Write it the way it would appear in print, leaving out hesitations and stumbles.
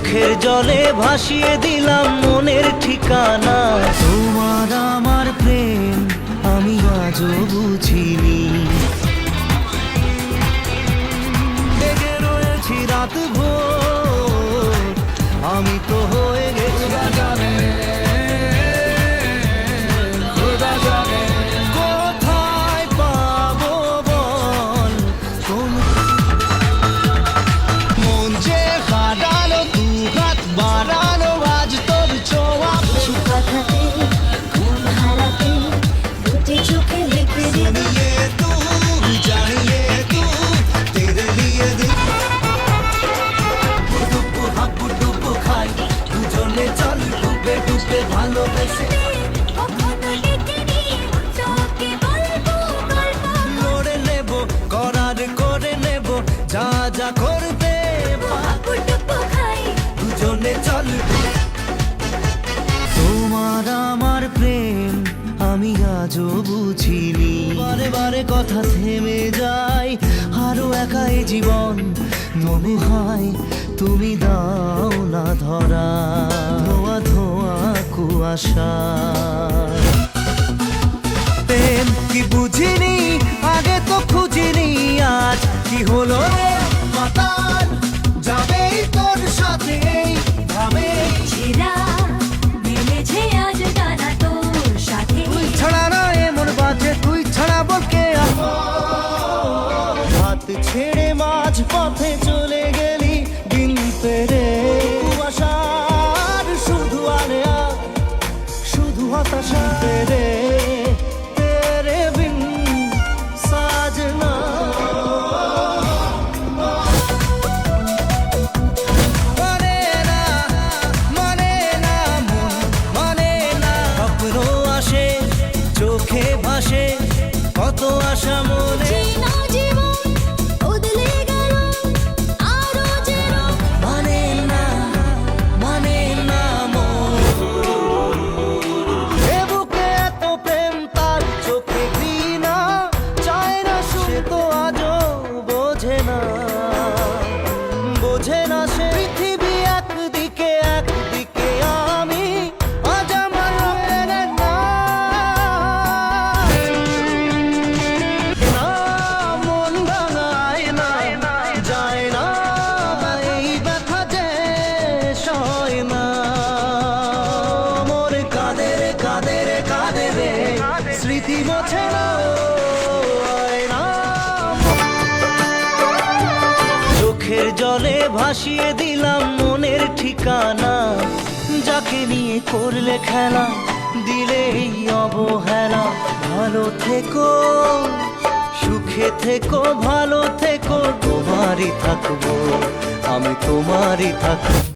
চোখের জলে ভাসিয়ে দিলাম মনের ঠিকানা। তোমার আমার প্রেম আমি আজও বুঝিনি, লেগে রয়েছি রাত ভোর, আমি তো হয়ে গেছি কোথায় পাবো বল তুমি। মন যে হারালো দু হাত বাড়ালো আজ তোর ছোঁয়া। কথাতে ঘুম হারাতে দুটি চোখে লিখে দিবি ये तू जानिए तू तेरे लिए दिल ডুবো হাবু ডুবো খাই দুজনে চল ডুবে ডুবে ভালোবেসে। কখনো লিখিনি তোকে বলবো গল্প করে নেব করার করে নেব যা যা করতে ডুবো খাই দুজনে চল। তোমার আমার প্রেম আমি আজও বুঝিনি, বারে বারে কথা থেমে যায় আরো একাই জীবন। মনে হয় তুমি দাও না ধরা, ধোয়া ধোয়া কুয়াশা। প্রেম কি বুঝিনি আগে তো খুঁজিনি, আজ কি হলো রে মাতাল যাবেই তোর সাথে ভাবে। ছেঁড়া মিলেছে আজ ডানা তোর সাথে তুই ছাড়া না এমন বাজে তুই ছাড়া বলকে হাত ছেড়ে মাঝ পথে চলে গেলি দিন পেরে। কুয়াশার শুধু আলেয়া শুধু হতাশা তেরে তেরে বিন সাজনা। মানে না মানে না মন মানে না, স্বপ্ন আসে চোখে ভাসে কত আশা মনে। চেনা জীবন বদলে গেল আরো যেন মানে না মন, এ বুকে এত প্রেম তার চোখে ঘৃণা চায় না, সে তো আজও বোঝে না সে। পৃথিবী একদিকে একদিকে আমি আজ আমার মেনে না মন ভাঙায় না যায় না এই ব্যথা যে সয় না। মোর কাঁদের কাঁদের কাঁদের স্মৃতি মোছে না হয় না। চোখের জলে ভাসিয়ে দিলাম মনের ঠিকানা, যাকে নিয়ে করলে খেলা দিলে এই অবহেলা। ভালো থেকো সুখে থেকো ভালো থেকো, তোমারই থাকবো আমি তোমারই থাকবো।